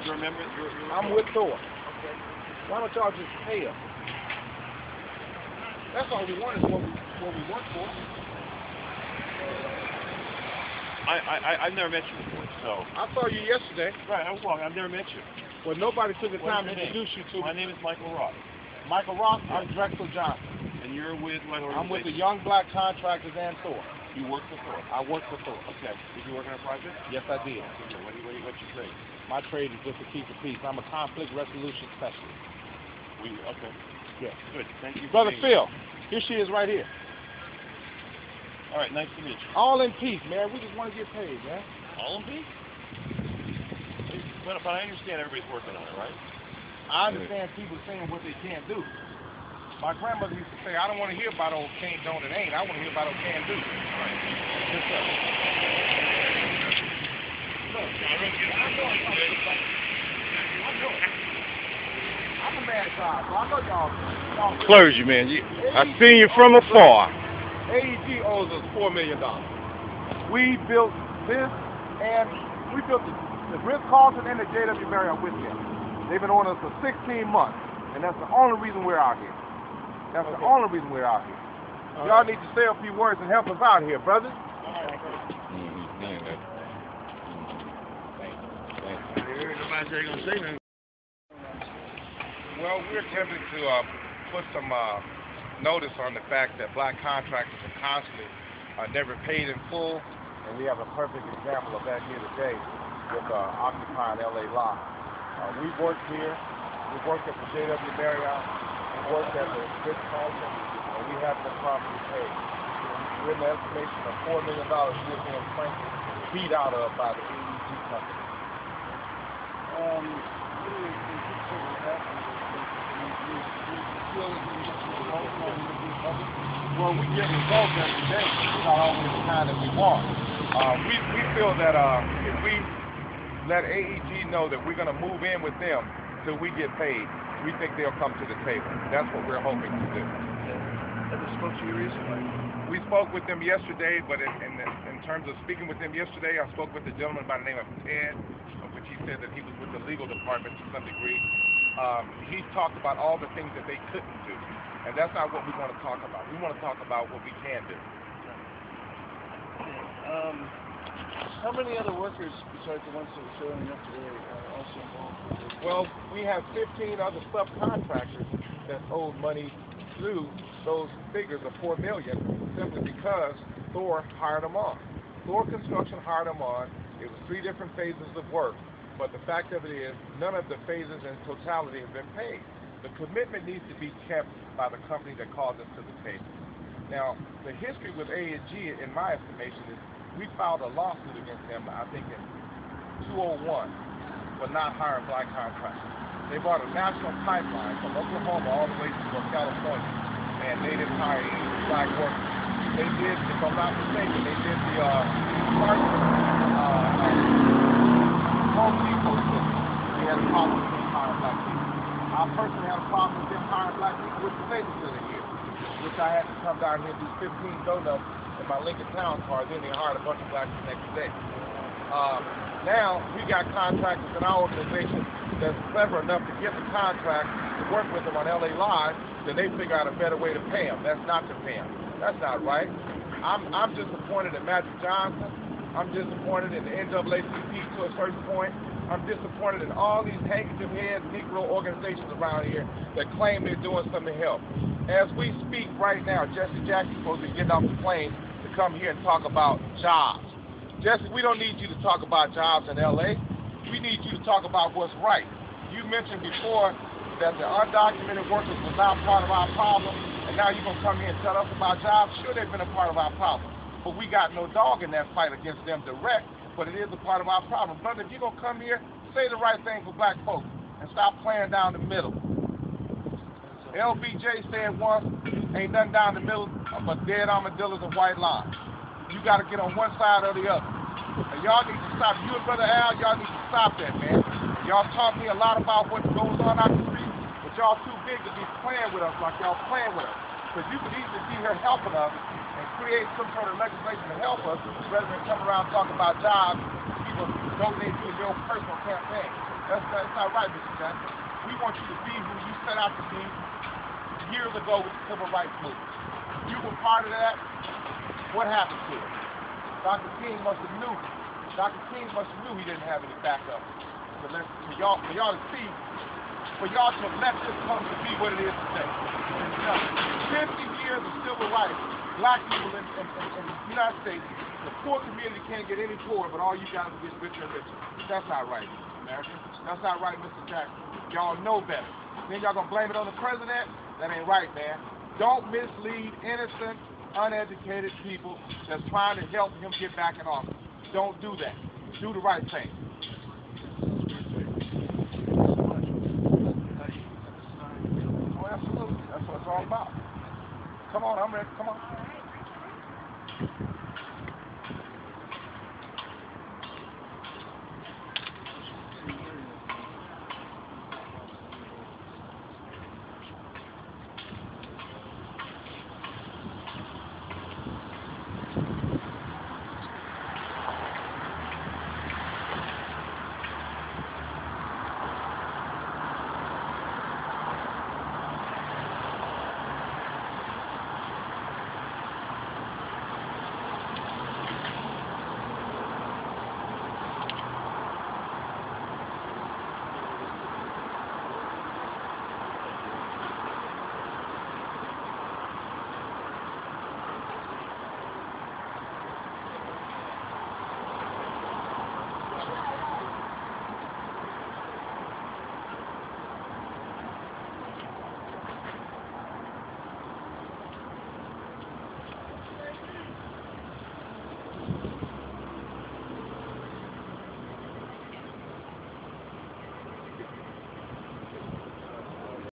You're a member? I'm with Thor. Okay. Why don't y'all just pay us? That's all we want is what we work for. I've never met you before, so. I saw you yesterday. Right, I've never met you. Well, nobody took the time to introduce you to me. My name is Michael Ross. Michael Ross, I'm Drexel Johnson. And you're with what I'm with the Young Black Contractors and Thor. You work for Thor? I work for Thor. Okay. Did you work on a project? Yes, I did. Okay. What's your trade? My trade is just to keep the peace. I'm a conflict resolution specialist. Okay. Yes. Good. Thank you. Brother Phil, here she is right here. All right. Nice to meet you. All in peace, man. We just want to get paid, man. All in peace? But I understand everybody's working on it, right? I understand people saying what they can't do. My grandmother used to say, I don't want to hear about old can't, don't, and ain't. I want to hear about old can do. Right. Yes, sir. I'm a mad child, so I know y'all. Clergyman, I seen you from afar. AEG owes us $4 million. We built this, and we built the Ritz-Carlton and the JW Marriott with them. They've been on us for 16 months, and that's the only reason we're out here. That's the only reason we're out here. Y'all need to say a few words and help us out here, brothers. Well, we're attempting to put some notice on the fact that black contractors are constantly never paid in full, and we have a perfect example of that here today with occupying LA Lot. We've worked here, we've worked at the JW Marriott, we've worked at the Ritz-Carlton, and we have been properly paid. We're in the estimation of $4 million we're being frankly beat out of by the AEG company. Well, we get results every day, not always the kind that we want. We feel that if we let AEG know that we're going to move in with them till we get paid, we think they'll come to the table. That's what we're hoping to do. Have you spoke to you recently? We spoke with them yesterday, but in terms of speaking with them yesterday, I spoke with a gentleman by the name of Ted, which he said that he was with the legal department to some degree. He talked about all the things that they couldn't do, and that's not what we want to talk about. We want to talk about what we can do. How many other workers besides the ones that were showing up today are also involved? Well, we have 15 other subcontractors that owed money through those figures of $4 million simply because Thor hired them on. Thor Construction hired them on. It was 3 different phases of work, but the fact of it is none of the phases in totality have been paid. The commitment needs to be kept by the company that called us to the table. Now, the history with AEG, in my estimation, is we filed a lawsuit against them, I think in 2001, for not hiring black contractors. They bought a national pipeline from Oklahoma all the way to California, and they didn't hire any black workers. They did, if I'm not mistaken, they did the Home Depot system. They had a problem with them hiring black people. I personally had a problem with them hiring black people with the babysitting here, which I had to come down here and do 15 donuts in my Lincoln Town car. Then they hired a bunch of blacks the next day. Now we got contractors in our organization that's clever enough to get the contract to work with them on LA Live, then they figure out a better way to pay them. That's not to pay them. That's not right. I'm disappointed in Magic Johnson. I'm disappointed in the NAACP to a certain point. I'm disappointed in all these handkerchief head Negro organizations around here that claim they're doing something to help. As we speak right now, Jesse Jackson's supposed to be getting off the plane to come here and talk about jobs. Jesse, we don't need you to talk about jobs in LA. We need you to talk about what's right. You mentioned before that the undocumented workers was not part of our problem, and now you're going to come here and tell us about jobs? Sure, they've been a part of our problem, but we got no dog in that fight against them direct, but it is a part of our problem. Brother, if you're going to come here, say the right thing for black folks and stop playing down the middle. LBJ said once, ain't nothing down the middle but dead armadillos and white lines. You got to get on one side or the other. And y'all need to stop. You and Brother Al, y'all need to stop that, man. Y'all taught me a lot about what goes on out the street, but y'all too big to be playing with us like y'all playing with us. Because you could easily be here helping us and create some sort of legislation to help us rather than come around and talk about jobs people donate to your personal campaign. That's not right, Mr. Jackson. We want you to be who you set out to be years ago with the civil rights movement. You were part of that. What happened to it? Dr. King must have knew he didn't have any backup. For y'all to see, for y'all to let this come to be what it is today. 50 years of civil rights, black people in the United States, the poor community can't get any poorer, but all you guys will get richer and richer. That's not right, America. That's not right, Mr. Jackson. Y'all know better. Then y'all gonna blame it on the president? That ain't right, man. Don't mislead innocent, uneducated people that's trying to help him get back in office. Don't do that. Do the right thing. Oh, absolutely. That's what it's all about. Come on, I'm ready. Come on.